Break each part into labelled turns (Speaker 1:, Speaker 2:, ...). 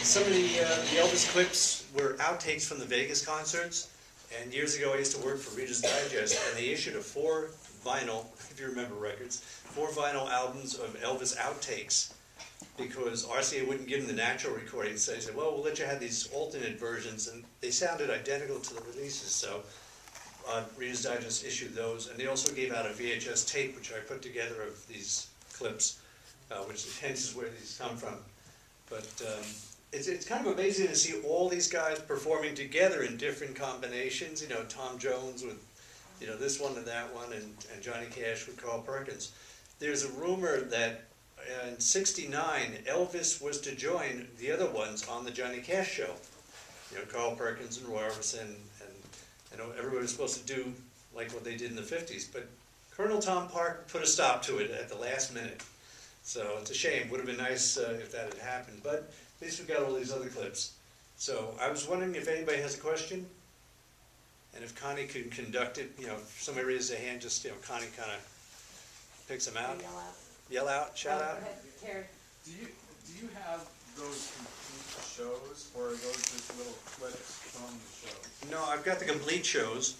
Speaker 1: some of the Elvis clips were outtakes from the Vegas concerts. And years ago, I used to work for Reader's Digest, and they issued a 4-vinyl, if you remember records, 4-vinyl albums of Elvis outtakes, because RCA wouldn't give them the natural recordings. So they said, well, we'll let you have these alternate versions, and they sounded identical to the releases. So Reader's Digest issued those, and they also gave out a VHS tape, which I put together of these clips, which hence is where these come from. But it's kind of amazing to see all these guys performing together in different combinations. You know, Tom Jones with, you know, this one and that one, and Johnny Cash with Carl Perkins. There's a rumor that in '69, Elvis was to join the other ones on the Johnny Cash show. You know, Carl Perkins and Roy Orbison, and you know, everybody was supposed to do like what they did in the '50s. But Colonel Tom Park put a stop to it at the last minute. So it's a shame. Would have been nice if that had happened. But at least we've got all these other clips. So I was wondering if anybody has a question, and if Connie could conduct it. You know, if somebody raises their hand, just, you know, Connie kind of picks them out. Yell out, shout out.
Speaker 2: Go ahead, Terry.
Speaker 3: Do you have those complete shows, or are those just little clips from the show?
Speaker 1: No, I've got the complete shows.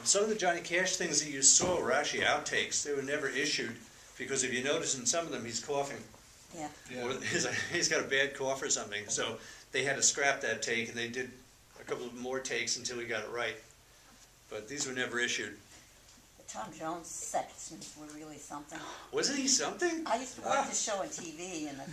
Speaker 1: Some of the Johnny Cash things that you saw were actually outtakes. They were never issued, because if you notice in some of them, he's coughing.
Speaker 2: Yeah.
Speaker 1: Or he's got a bad cough or something. So they had to scrap that take, and they did a couple of more takes until he got it right. But these were never issued.
Speaker 2: The Tom Jones sections were really something.
Speaker 1: Wasn't he something?
Speaker 2: I used to watch this show on TV, and I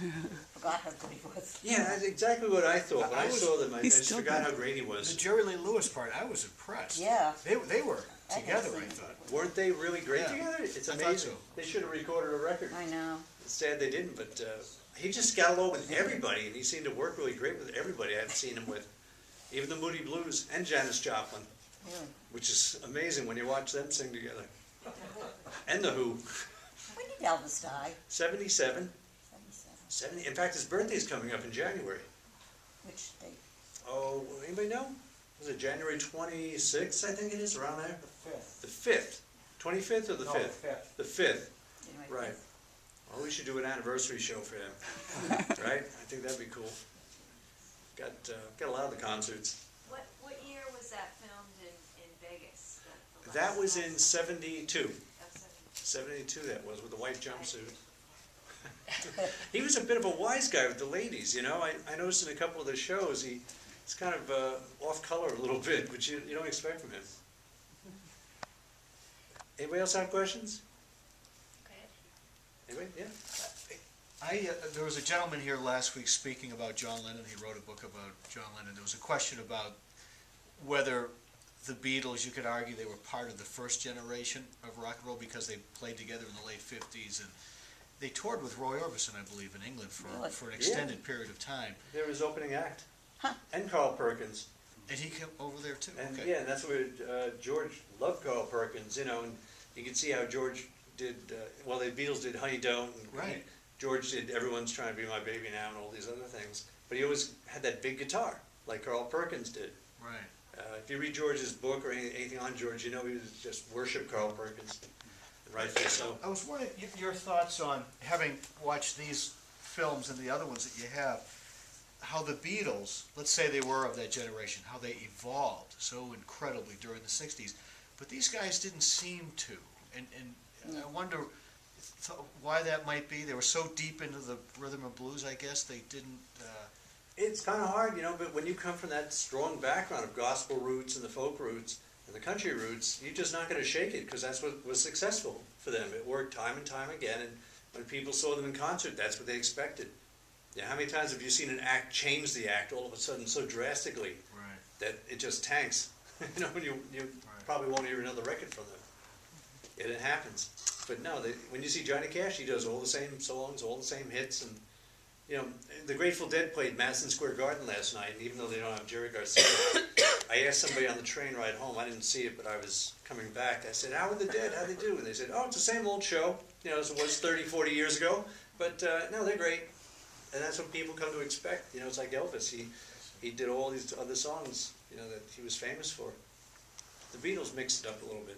Speaker 2: forgot how good he was.
Speaker 1: Yeah, that's exactly what I thought. When I saw them, I just forgot how great he
Speaker 4: The
Speaker 1: was.
Speaker 4: Jerry Lee Lewis part, I was impressed.
Speaker 2: Yeah.
Speaker 4: They were together, I thought.
Speaker 1: Weren't they really great
Speaker 4: Yeah.
Speaker 1: together? It's
Speaker 4: I thought
Speaker 1: amazing.
Speaker 4: so.
Speaker 1: They should have recorded a record.
Speaker 2: I know.
Speaker 1: It's sad they didn't, but he just got along with everybody, and he seemed to work really great with everybody I've seen him with. Even the Moody Blues and Janis Joplin,
Speaker 2: Really.
Speaker 1: which is amazing when you watch them sing together. And The Who.
Speaker 2: When did Elvis die?
Speaker 1: 77.
Speaker 2: 77.
Speaker 1: 70. In fact, his birthday's coming up in January.
Speaker 2: Which date?
Speaker 1: Oh, anybody know? Was it January 26th, I think it is, around there?
Speaker 5: The 5th.
Speaker 1: The 5th. 25th or the
Speaker 5: No,
Speaker 1: 5th?
Speaker 5: the 5th.
Speaker 1: The 5th.
Speaker 2: January
Speaker 1: Right.
Speaker 2: 5th.
Speaker 1: Well, we should do an anniversary show for him. Right? I think that'd be cool. Got a lot of the concerts.
Speaker 6: What year was that filmed in Vegas?
Speaker 1: That was in 72.
Speaker 6: That's
Speaker 1: 72 that was, with the white jumpsuit. He was a bit of a wise guy with the ladies, you know. I noticed in a couple of the shows, he's kind of off color a little bit, which you don't expect from him. Anybody else have questions? Anybody? Yeah?
Speaker 4: There was a gentleman here last week speaking about John Lennon. He wrote a book about John Lennon. There was a question about whether the Beatles, you could argue they were part of the first generation of rock and roll because they played together in the late 50s, and they toured with Roy Orbison, I believe, in England for an extended period of time.
Speaker 1: They were his opening act.
Speaker 2: Huh.
Speaker 1: And Carl Perkins.
Speaker 4: And he came over there too.
Speaker 1: And
Speaker 4: Okay.
Speaker 1: yeah, and that's where George loved Carl Perkins, you know, and you can see how George did, well, the Beatles did Honey Don't, and
Speaker 4: Right.
Speaker 1: George did Everyone's Trying to Be My Baby Now and all these other things. But he always had that big guitar, like Carl Perkins did.
Speaker 4: Right.
Speaker 1: If you read George's book or anything on George, you know he was just worshiped Carl Perkins, and rightfully so.
Speaker 4: I was wondering your thoughts on, having watched these films and the other ones that you have, how the Beatles, let's say they were of that generation, how they evolved so incredibly during the 60s, but these guys didn't seem to, and I wonder why that might be. They were so deep into the rhythm and blues, I guess, they didn't...
Speaker 1: It's kind of hard, you know, but when you come from that strong background of gospel roots and the folk roots and the country roots, you're just not going to shake it, because that's what was successful for them. It worked time and time again, and when people saw them in concert, that's what they expected. Yeah, how many times have you seen an act change the act all of a sudden so drastically that it just tanks? You know, you probably won't hear another record from them. Yet it happens. But no, when you see Johnny Cash, he does all the same songs, all the same hits, and you know, the Grateful Dead played Madison Square Garden last night, and even though they don't have Jerry Garcia, I asked somebody on the train ride home, I didn't see it, but I was coming back, I said, how are the Dead, how'd they do? And they said, oh, it's the same old show, you know, as it was 30, 40 years ago, but no, they're great. And that's what people come to expect. You know, it's like Elvis, he did all these other songs, you know, that he was famous for. The Beatles mixed it up a little bit.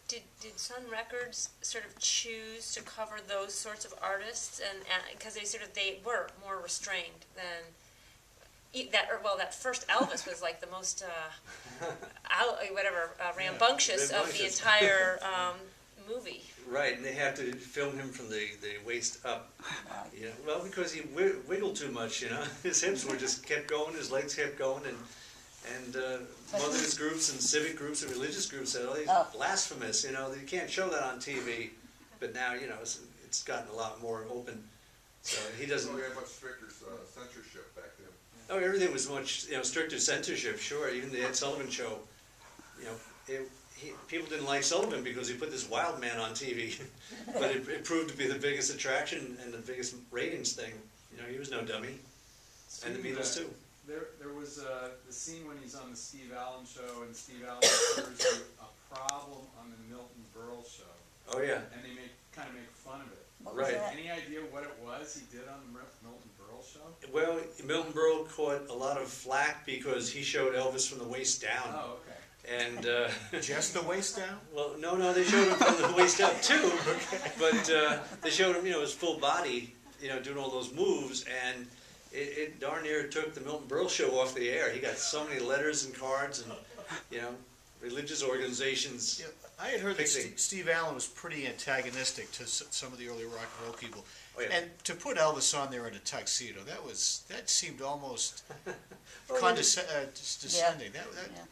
Speaker 5: did Sun Records sort of choose to cover those sorts of artists, and because they were more restrained than that first Elvis was like the most rambunctious of the entire movie.
Speaker 1: Right, and they had to film him from the waist up. Yeah, well, because he wiggled too much, you know. His hips were just kept going, his legs kept going, and mothers groups and civic groups and religious groups said, "Oh, he's blasphemous," you know. You can't show that on TV. But now, you know, it's gotten a lot more open. So he doesn't.
Speaker 7: We had much stricter censorship back then.
Speaker 1: Oh, everything was much, you know, stricter censorship. Sure, even the Ed Sullivan Show. You know, people didn't like Sullivan because he put this wild man on TV, but it proved to be the biggest attraction and the biggest ratings thing. You know, he was no dummy, and the Beatles too.
Speaker 3: There was the scene when he's on the Steve Allen show, and Steve Allen refers to a problem on the Milton Berle show.
Speaker 1: Oh yeah.
Speaker 3: And they kind of make fun of it.
Speaker 2: What was
Speaker 1: Right.
Speaker 2: that?
Speaker 3: Any idea what it was he did on the Milton Berle show?
Speaker 1: Well, Milton Berle caught a lot of flack because he showed Elvis from the waist down.
Speaker 3: Oh, okay.
Speaker 1: And
Speaker 4: Just the waist down?
Speaker 1: well, no, they showed him from the waist up too, but they showed him, you know, his full body, you know, doing all those moves, and it darn near took the Milton Berle show off the air. He got so many letters and cards, and you know, religious organizations.
Speaker 4: Yeah, I had heard that
Speaker 1: Fixing.
Speaker 4: Steve Allen was pretty antagonistic to some of the early rock and roll people.
Speaker 1: Oh, yeah.
Speaker 4: And to put Elvis on there in a tuxedo, that seemed almost
Speaker 1: Well,
Speaker 4: descending.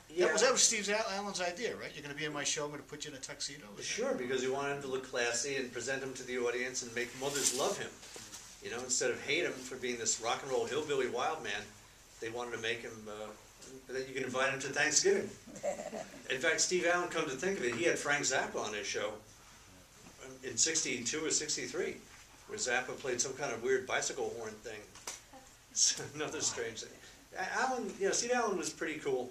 Speaker 2: Yeah.
Speaker 4: That was Steve Allen's idea, right? You're going to be in my show, I'm going to put you in a tuxedo?
Speaker 1: Sure, because he wanted him to look classy and present him to the audience and make mothers love him. You know, instead of hate him for being this rock and roll hillbilly wild man, they wanted to make him that you can invite him to Thanksgiving. In fact, Steve Allen, come to think of it, he had Frank Zappa on his show in '62 or '63, where Zappa played some kind of weird bicycle horn thing. It's another strange thing. Allen, you know, Steve Allen was pretty cool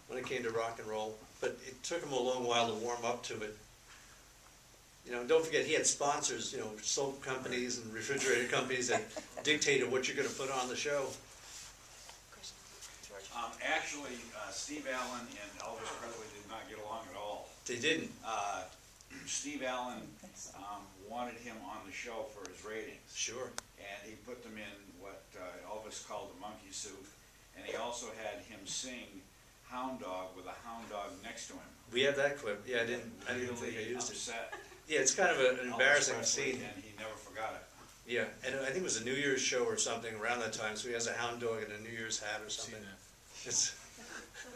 Speaker 1: when it came to rock and roll, but it took him a long while to warm up to it. You know, don't forget he had sponsors, you know, soap companies and refrigerator companies that dictated what you're going to put on the show.
Speaker 8: Actually, Steve Allen and Elvis Presley did not get along at all.
Speaker 1: They didn't.
Speaker 8: Steve Allen wanted him on the show for his ratings,
Speaker 1: Sure.
Speaker 8: and he put them in what Elvis called a monkey suit, and he also had him sing Hound Dog with a hound dog next to him.
Speaker 1: We have that clip. Yeah, I didn't think I used it.
Speaker 8: Upset
Speaker 1: Yeah, it's kind of an embarrassing
Speaker 8: Elvis Presley,
Speaker 1: scene.
Speaker 8: and he never forgot it.
Speaker 1: Yeah, and I think it was a New Year's show or something around that time, so he has a hound dog and a New Year's hat or something. It's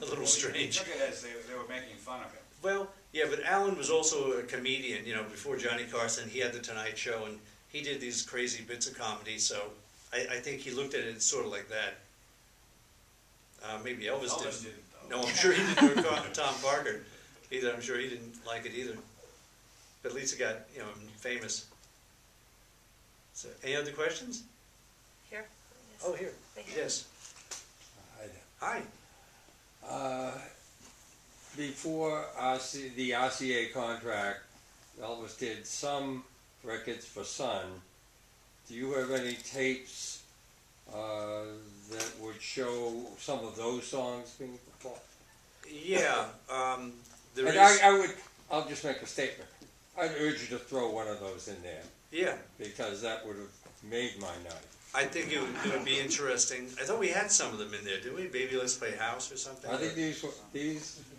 Speaker 1: a little
Speaker 8: He
Speaker 1: strange.
Speaker 8: took it as they were making fun of him.
Speaker 1: Well, yeah, but Alan was also a comedian, you know, before Johnny Carson. He had the Tonight Show, and he did these crazy bits of comedy, so I think he looked at it sort of like that. Maybe Elvis didn't.
Speaker 8: though.
Speaker 1: No, I'm sure he didn't know Tom Parker either. I'm sure he didn't like it either. But at least he got, you know, famous. So, any other questions?
Speaker 5: Here? Yes.
Speaker 1: Oh, here.
Speaker 5: Thank you.
Speaker 1: Yes. Hi.
Speaker 9: Before the RCA contract, Elvis did some records for Sun. Do you have any tapes that would show some of those songs being performed?
Speaker 1: Yeah. There
Speaker 9: And
Speaker 1: is.
Speaker 9: I'll just make a statement. I'd urge you to throw one of those in there,
Speaker 1: Yeah.
Speaker 9: because that would have made my night.
Speaker 1: I think it would be interesting. I thought we had some of them in there, didn't we? Baby, Let's Play House or something?
Speaker 9: I think these,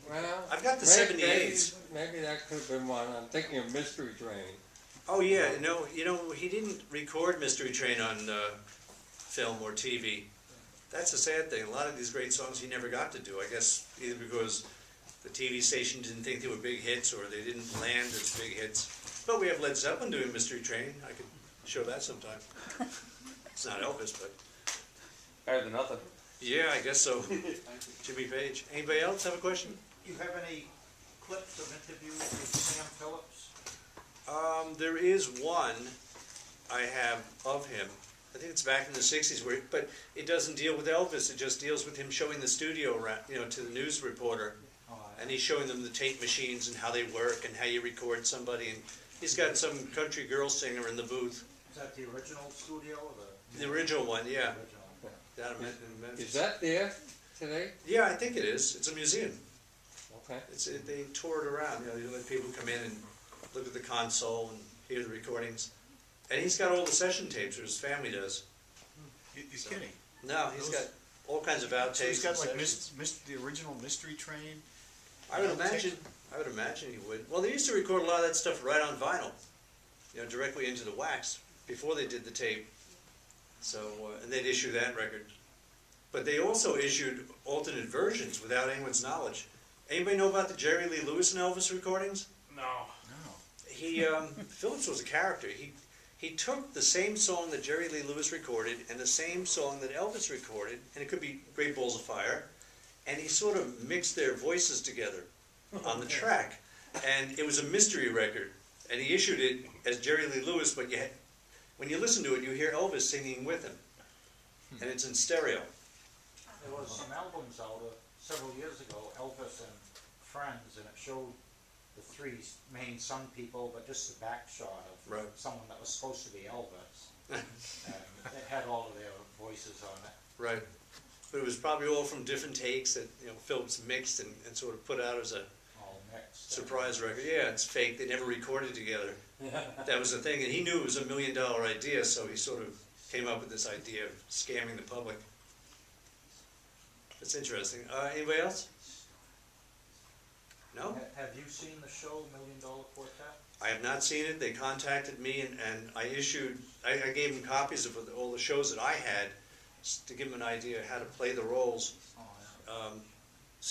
Speaker 9: well...
Speaker 1: I've got the
Speaker 9: maybe-
Speaker 1: 78s.
Speaker 9: Maybe that could have been one. I'm thinking of Mystery Train.
Speaker 1: Oh yeah, no, you know, he didn't record Mystery Train on film or TV. That's a sad thing. A lot of these great songs he never got to do. I guess either because the TV station didn't think they were big hits or they didn't land as big hits. But we have Led Zeppelin doing Mystery Train. I could show that sometime. It's not Elvis, but
Speaker 9: Better than nothing.
Speaker 1: yeah, I guess so. Jimmy Page. Anybody else have a question?
Speaker 10: You have any clips of interviews with Sam Phillips?
Speaker 1: There is one I have of him. I think it's back in the '60s, but it doesn't deal with Elvis. It just deals with him showing the studio, you know, to the news reporter, and he's showing them the tape machines and how they work and how you record somebody. And he's got some country girl singer in the booth.
Speaker 10: Is that the original studio or
Speaker 1: The original one, yeah.
Speaker 10: original?
Speaker 1: Down in Memphis.
Speaker 9: Is that there today?
Speaker 1: Yeah, I think it is. It's a museum.
Speaker 9: Okay.
Speaker 1: They tour it around, you let people come in and look at the console and hear the recordings. And he's got all the session tapes, or his family does.
Speaker 4: You're kidding?
Speaker 1: No, he's got all kinds of outtakes.
Speaker 4: So he's got
Speaker 1: and
Speaker 4: like
Speaker 1: sessions.
Speaker 4: the original Mystery Train?
Speaker 1: I would imagine he would. Well, they used to record a lot of that stuff right on vinyl, directly into the wax before they did the tape. So, and they'd issue that record. But they also issued alternate versions without anyone's knowledge. Anybody know about the Jerry Lee Lewis and Elvis recordings?
Speaker 3: No.
Speaker 4: No.
Speaker 1: He, Phillips was a character. He took the same song that Jerry Lee Lewis recorded and the same song that Elvis recorded, and it could be Great Balls of Fire, and he sort of mixed their voices together on the track. And it was a mystery record, and he issued it as Jerry Lee Lewis, but when you listen to it, you hear Elvis singing with him, and it's in stereo.
Speaker 10: There was some albums out several years ago, Elvis and Friends, and it showed the three main Sun people, but just the back shot of
Speaker 1: Right.
Speaker 10: someone that was supposed to be Elvis. And it had all of their voices on it.
Speaker 1: Right. But it was probably all from different takes that Phillips mixed and sort of put out as a
Speaker 10: All mixed.
Speaker 1: surprise record. Yeah, it's fake. They never recorded together. That was the thing, and he knew it was $1 million idea, so he sort of came up with this idea of scamming the public. That's interesting. Anybody else? No?
Speaker 10: Have you seen the show $1 Million Quartet?
Speaker 1: I have not seen it. They contacted me, and I gave them copies of all the shows that I had to give them an idea how to play the roles.
Speaker 10: Oh,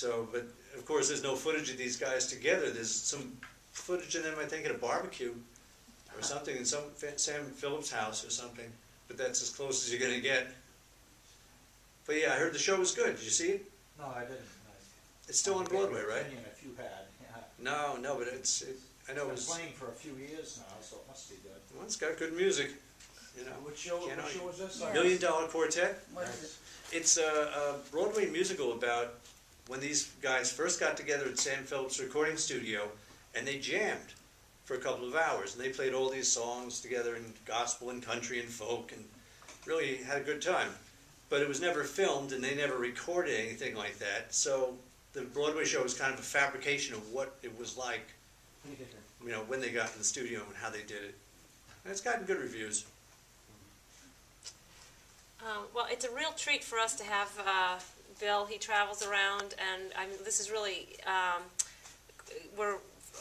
Speaker 10: yeah.
Speaker 1: But of course, there's no footage of these guys together. There's some footage of them, I think, at a barbecue or something in some Sam Phillips' house or something. But that's as close as you're going to get. But yeah, I heard the show was good. Did you see it?
Speaker 10: No, I didn't.
Speaker 1: It's still on Broadway, right?
Speaker 10: Opinion if you had. Yeah.
Speaker 1: No, but I know
Speaker 10: It's
Speaker 1: it's,
Speaker 10: been playing for a few years now, so it must be good.
Speaker 1: well, it's got good music.
Speaker 3: Which show
Speaker 1: Can't argue.
Speaker 3: was this?
Speaker 2: Yeah.
Speaker 1: $1 Million Quartet.
Speaker 2: What is it?
Speaker 1: It's a Broadway musical about when these guys first got together at Sam Phillips recording studio, and they jammed for a couple of hours, and they played all these songs together in gospel and country and folk, and really had a good time. But it was never filmed, and they never recorded anything like that. So the Broadway show was kind of a fabrication of what it was like, when they got in the studio and how they did it. And it's gotten good reviews.
Speaker 5: Well, it's a real treat for us to have Bill. He travels around, and this is really,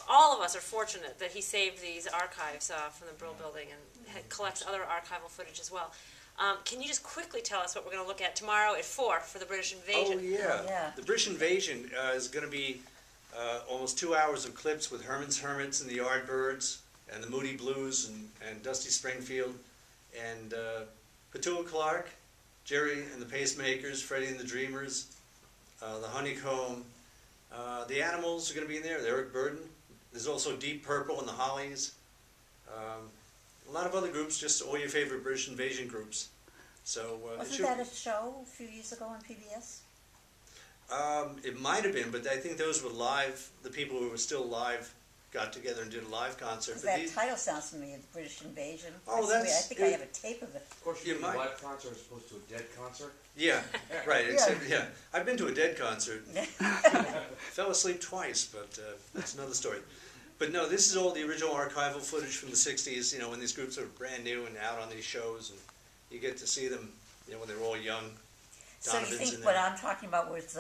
Speaker 5: all of us are fortunate that he saved these archives from the Brill Building and collects other archival footage as well. Can you just quickly tell us what we're going to look at tomorrow at 4 for the British Invasion?
Speaker 1: Oh, yeah.
Speaker 2: Yeah.
Speaker 1: The British Invasion is going to be almost 2 hours of clips with Herman's Hermits and the Yardbirds and the Moody Blues and Dusty Springfield and Petula Clark, Jerry and the Pacemakers, Freddie and the Dreamers, the Honeycomb. The Animals are going to be in there, Eric Burden. There's also Deep Purple and the Hollies. A lot of other groups, just all your favorite British Invasion groups. So
Speaker 2: Wasn't that a show a few years ago on PBS?
Speaker 1: It might have been, but I think those were live. The people who were still live got together and did a live concert.
Speaker 2: Because that title sounds familiar, the British Invasion.
Speaker 1: Oh,
Speaker 2: I
Speaker 1: that's-
Speaker 2: think I have a tape of it.
Speaker 11: Of course,
Speaker 1: You
Speaker 11: you mean a
Speaker 1: might.
Speaker 11: live concert as opposed to a dead concert?
Speaker 1: Yeah, right. Except, yeah, I've been to a Dead concert. Fell asleep twice, but that's another story. But no, this is all the original archival footage from the '60s. When these groups are brand new and out on these shows, and you get to see them. When they were all young.
Speaker 2: So you
Speaker 1: Donovan's
Speaker 2: think
Speaker 1: in
Speaker 2: what
Speaker 1: there.
Speaker 2: I'm talking about was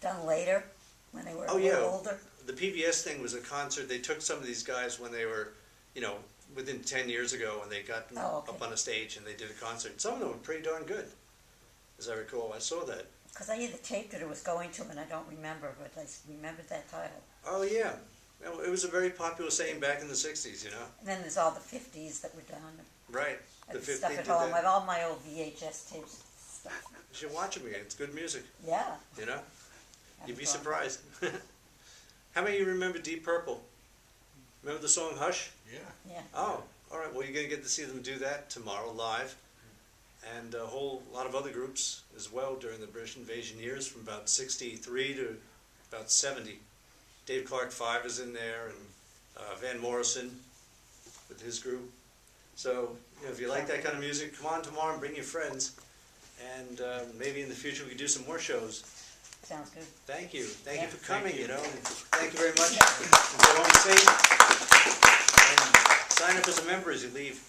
Speaker 2: done later, when they were a
Speaker 1: Oh, yeah.
Speaker 2: little older?
Speaker 1: The PBS thing was a concert. They took some of these guys when they were, within 10 years ago, and they got them
Speaker 2: Oh, okay.
Speaker 1: up on a stage and they did a concert. Some of them were pretty darn good, as I recall. I saw that.
Speaker 2: Because I either taped it or was going to, and I don't remember, but I remembered that title.
Speaker 1: Oh, yeah. Well, it was a very popular saying back in the '60s,
Speaker 2: And then there's all the 50s that were done.
Speaker 1: Right.
Speaker 2: I
Speaker 1: The
Speaker 2: have
Speaker 1: 50s
Speaker 2: stuff
Speaker 1: did
Speaker 2: at home. I
Speaker 1: that.
Speaker 2: have all my old VHS tapes stuff.
Speaker 1: You should watch them again. It's good music,
Speaker 2: Yeah.
Speaker 1: You'd be surprised. How many of you remember Deep Purple? Remember the song Hush?
Speaker 4: Yeah.
Speaker 2: Yeah.
Speaker 1: Oh, all right. Well, you're going to get to see them do that tomorrow live. And a whole lot of other groups as well during the British Invasion years from about 63 to about 70. Dave Clark 5 is in there, and Van Morrison with his group. So, if you like that kind of music, come on tomorrow and bring your friends. And maybe in the future we could do some more shows.
Speaker 2: Sounds good.
Speaker 1: Thank you
Speaker 2: Yeah,
Speaker 1: for coming,
Speaker 9: thank you.
Speaker 1: you know, and thank you very much. Get home safe, and sign up as a member as you leave.